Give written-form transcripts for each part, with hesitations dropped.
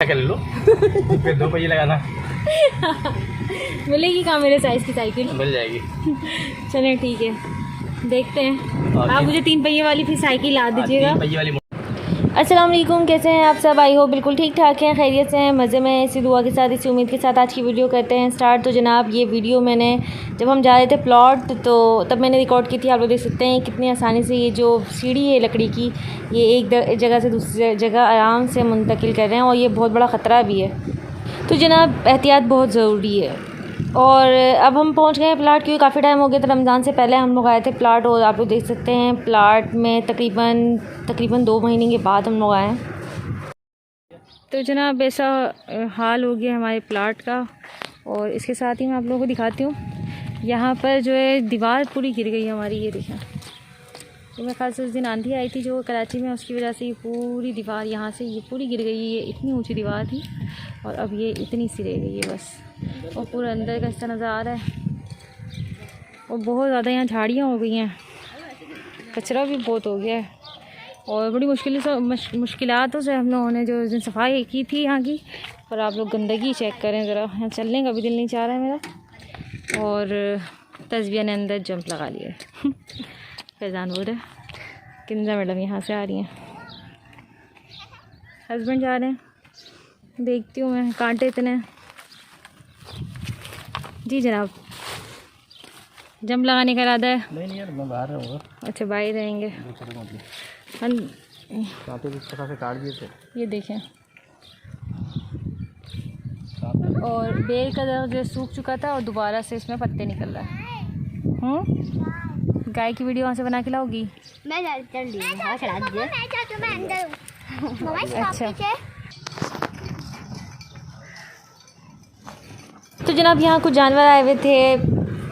का ले लो फिर 2 पहिए लगाना। मिलेगी कहाँ मेरे साइज़ की साइकिल? मिल जाएगी। चलें ठीक है, देखते हैं। आप मुझे 3 पहिए वाली फिर साइकिल ला दीजिएगा। 3 पहिए वाली। अस्सलाम वालेकुम, कैसे हैं आप सब? आई हो बिल्कुल ठीक ठाक हैं, खैरियत से हैं, मज़े में। इसी दुआ के साथ, इसी उम्मीद के साथ आज की वीडियो करते हैं स्टार्ट। तो जनाब ये वीडियो मैंने जब हम जा रहे थे प्लॉट तो तब मैंने रिकॉर्ड की थी। आप लोग देख सकते हैं कितनी आसानी से ये जो सीढ़ी है लकड़ी की, ये एक जगह से दूसरी जगह आराम से मुंतकिल कर रहे हैं, और ये बहुत बड़ा ख़तरा भी है। तो जनाब एहतियात बहुत ज़रूरी है। और अब हम पहुंच गए हैं प्लाट, क्योंकि काफ़ी टाइम हो गया था। रमज़ान से पहले हम लोग आए थे प्लाट, और आप लोग देख सकते हैं प्लाट में तकरीबन 2 महीने के बाद हम लोग आए हैं। तो जनाब ऐसा हाल हो गया हमारे प्लाट का। और इसके साथ ही मैं आप लोगों को दिखाती हूँ, यहाँ पर जो है दीवार पूरी गिर गई हमारी। ये देखें, तो मेरे ख्याल से उस दिन आंधी आई थी जो कराची में, उसकी वजह से ये पूरी दीवार यहाँ से ये पूरी गिर गई। ये इतनी ऊंची दीवार थी और अब ये इतनी सी रह गई है बस। और पूरा अंदर का हिस्सा नज़र आ रहा है, और बहुत ज़्यादा यहाँ झाड़ियाँ हो गई हैं, कचरा भी बहुत हो गया है। और बड़ी मुश्किलातों से हम लोगों ने जो उस दिन सफाई की थी यहाँ की। पर आप लोग गंदगी चेक करें ज़रा, यहाँ चलने का भी दिल नहीं चाह रहा है मेरा। और तस्बिया ने अंदर जंप लगा लिया है। फैज़ान बोल रहे किंजा मैडम यहाँ से आ रही हैं, हस्बैंड जा रहे हैं। देखती हूँ मैं, कांटे इतने। जी जनाब, जंप लगाने का इरादा है? नहीं यार, मैं बाहर रहूँगा। अच्छा, बाहर रहेंगे। कांटे इस तरह से काट दिए थे, ये देखें। और बेल का दर जो सूख चुका था और दोबारा से इसमें पत्ते निकल रहा है। गाय की वीडियो वहाँ से बना के लाओगी? अच्छा, तो जनाब यहाँ कुछ जानवर आए हुए थे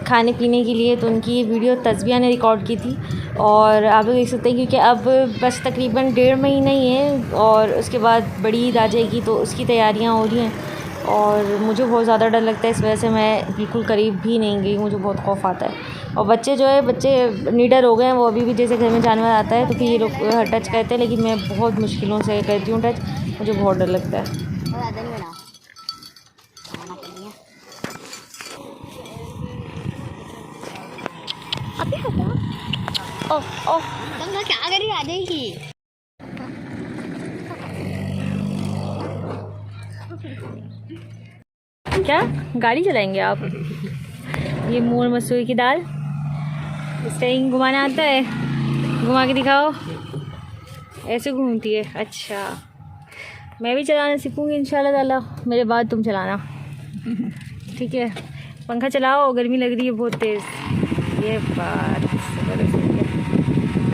खाने पीने के लिए, तो उनकी वीडियो तस्बिया ने रिकॉर्ड की थी। और आप लोग देख सकते हैं, क्योंकि अब बस तकरीबन 1.5 महीना ही है और उसके बाद बड़ी ईद आ जाएगी, तो उसकी तैयारियां हो रही हैं। और मुझे बहुत ज़्यादा डर लगता है, इस वजह से मैं बिल्कुल करीब भी नहीं गई, मुझे बहुत खौफ आता है। और बच्चे जो है, बच्चे निडर हो गए हैं, वो अभी भी जैसे घर में जानवर आता है तो फिर ये लोग टच करते हैं, लेकिन मैं बहुत मुश्किलों से करती हूँ टच, मुझे बहुत डर लगता है। क्या करी आ जाएगी? क्या गाड़ी चलाएंगे आप? ये मोर मसूरी की दाल स्टेरिंग घुमाना आता है? घुमा के दिखाओ। ऐसे घूमती है? अच्छा, मैं भी चलाना सीखूंगी इंशाल्लाह ताला, मेरे बाद तुम चलाना, ठीक है? पंखा चलाओ, गर्मी लग रही है बहुत तेज़। ये बात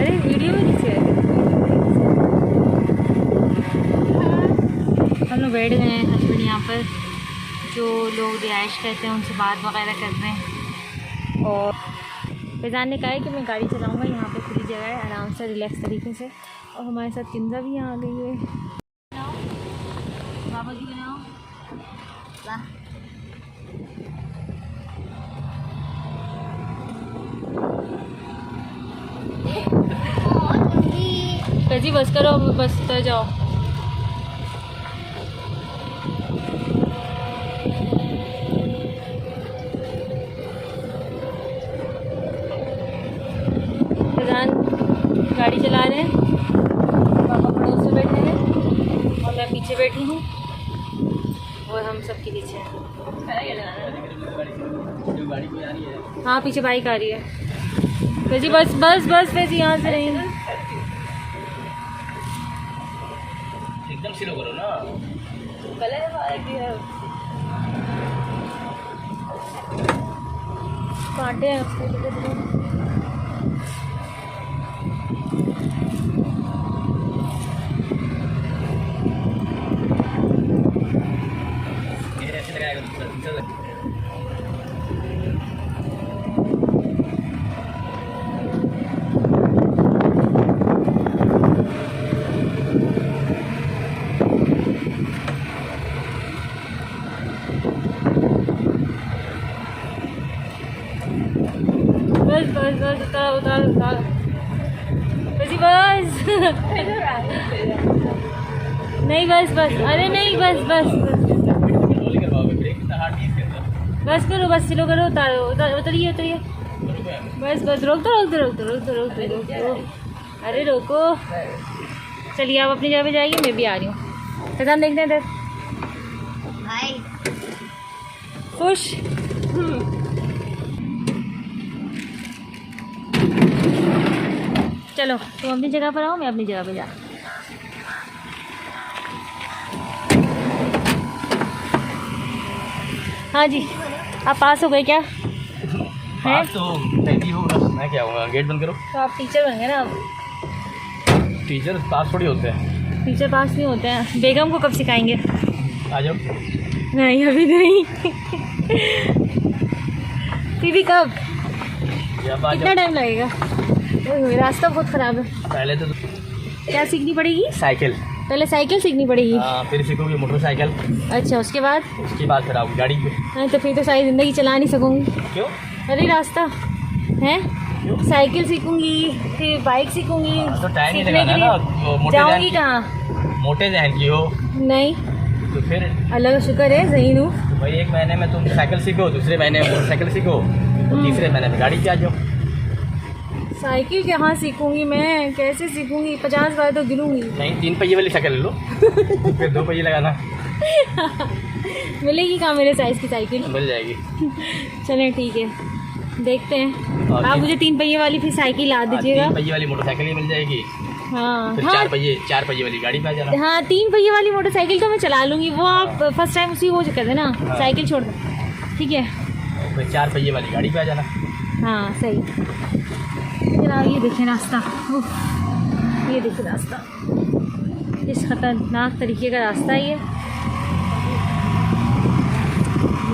अरे वीडियो में नीचे हम लोग बैठ गए हैं। हस्बैंड यहाँ पर जो लोग रिहाइश करते हैं उनसे बात वगैरह कर रहे हैं। और फैज़ान ने कहा है कि मैं गाड़ी चलाऊँगा, यहाँ पे खुली जगह है, आराम से रिलैक्स तरीके से। और हमारे साथ किंजा भी यहाँ आ गई है। बाबा जी बनाओ। जी बस करो, बस तो जाओ। गाड़ी चला रहे हैं, पापा पड़ोस में बैठे हैं और मैं पीछे बैठी हूँ, और हम सब के पीछे हैं। हाँ, पीछे बाइक आ रही है। वैसे बस बस बस वैसे यहाँ से नहीं, एकदम स्लो करो ना। कांटे हैं। बस बस बस उतार उतार उतार बस बस नहीं बस बस, अरे नहीं बस बस बस कंट्रोल ही करवाओगे, ब्रेक इतना हार्ड नहीं है इसके अंदर। बस करो, बस स्लो करो, उतारो उतरिए उतरिए, बस बस रोक दो रोक दो रोक दो रोक दो रोक दो रोक दो, अरे रोको। चलिए आप अपनी जगह पे जाइए, मैं भी आ रही हूँ। फैजान देखते हैं इधर, हाय। खुश। चलो तुम अपनी जगह पर आओ, मैं अपनी जगह पे जा। हाँ जी, आप पास हो गए क्या? हैं? आप तो पहली होगा, मैं क्या होगा, गेट बंद करो। तो आप टीचर बन गए ना अब। टीचर पास थोड़ी होते हैं। टीचर पास नहीं होते हैं। बेगम को कब सिखाएंगे? आ जाओ। नहीं अभी नहीं। फिर भी कब? जब आ कितना जाओ। टाइम लगेगा? ओए, रास्ता बहुत ख़राब है। पहले तो क्या सीखनी पड़ेगी? साइकिल, पहले साइकिल सीखनी पड़ेगी। फिर सीखोगे मोटरसाइकिल, अच्छा, उसके बाद? उसके बाद फिर आओगे गाड़ी पे। नहीं तो फिर तो सारी ज़िंदगी चला नहीं सकूँगी। क्यों? अरे रास्ता है, साइकिल सीखूंगी, फिर बाइक सीखूंगी। तो टाइम नहीं सीखने लगाना के ना, लिए वो मोटे जाऊंगी जहन कहाँ? मोटे जहन की हो नहीं, तो फिर अल्लाह का शुक्र है सही हूँ। भाई एक महीने में तुम साइकिल सीखो, दूसरे महीने में मोटरसाइकिल सीखो, तो तीसरे महीने में गाड़ी पे आ जाओ। साइकिल कहाँ सीखूंगी मैं? कैसे सीखूंगी? 50 बार तो गिरूंगी। नहीं, 3 पहिए वाली साइकिल ले लो, फिर 2 पहिए लगाना, मिलेगी कहाँ मेरे साइज़ की साइकिल? मिल जाएगी। चलें ठीक है, देखते हैं। और आप मुझे 3 पहिए वाली फिर साइकिल ला दीजिएगा। 3 पहिए वाली मोटरसाइकिल ही मिल जाएगी, हाँ फिर हाँ 4 पहिए वाली गाड़ी पे आ जाना। हाँ, 3 पहिए वाली मोटरसाइकिल तो मैं चला लूँगी। वो आप फर्स्ट टाइम उसी वो कर देना, हाँ। साइकिल छोड़ दो, ठीक है? फिर 4 पहिए वाली गाड़ी पे आ जाना। हाँ सही। जनाब ये देखें रास्ता, उफ, ये देखें रास्ता, इस ख़तरनाक तरीके का रास्ता है ये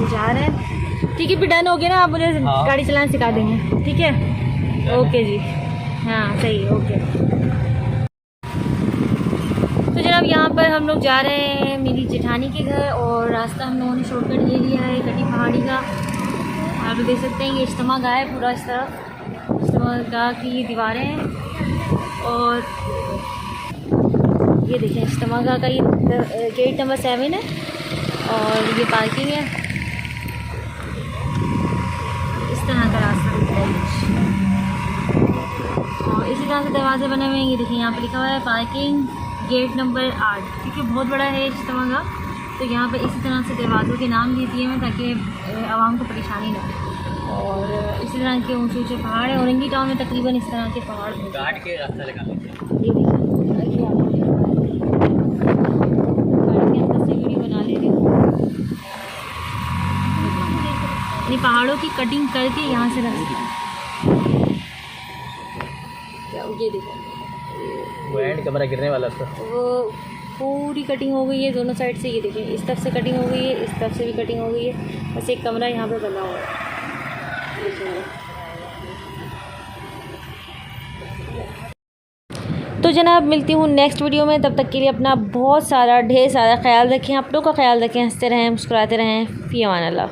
जा रहे हैं। ठीक है, फिर डन हो गया ना, आप मुझे हाँ। गाड़ी चलाना सिखा देंगे, ठीक है? ओके जी, हाँ सही है, ओके। तो जनाब यहाँ पर हम लोग जा रहे हैं मेरी जेठानी के घर, और रास्ता हम लोगों ने शॉर्टकट ले लिया है कटी पहाड़ी का। आप देख सकते हैं ये इज्तिमा गाह है पूरा, इस तरफ इज्तिमा गाह की ये दीवारें हैं, और ये देखें इज्तिमा गाह का ये गेट नंबर 7 है, और ये पार्किंग है। इस तरह का रास्ता दिखता है और इसी तरह से दरवाजे बने हुए हैं। ये देखिए यहाँ पर लिखा हुआ है पार्किंग गेट नंबर 8, क्योंकि बहुत बड़ा है इज्तिमा गाह, तो यहाँ पर इसी तरह से दरवाज़ों के नाम दिए हैं ताकि आवाम को परेशानी ना हो। और इसी तरह के ऊंचे ऊंचे पहाड़ हैं। औरंगी टाउन में तकरीबन इस तरह के पहाड़ हैं। काट के रास्ता लगा लेते हैं। ये देखिए, गाड़ी के अंदर से वीडियो बना ले रही हूँ। यानी पहाड़ों की कटिंग करके यहाँ से रास्ता, ये देखो वो एंड कमरा गिरने वाला था। वो पूरी कटिंग हो गई है दोनों साइड से। ये देखिए इस तरफ से कटिंग हो गई है, इस तरफ से भी कटिंग हो गई है, बस एक कमरा यहाँ पे बना हुआ है। तो जनाब मिलती हूँ नेक्स्ट वीडियो में, तब तक के लिए अपना बहुत सारा ढेर सारा ख्याल रखें, आप लोग का ख्याल रखें, हंसते रहें, मुस्कुराते रहें। फ़ी अमान अल्लाह।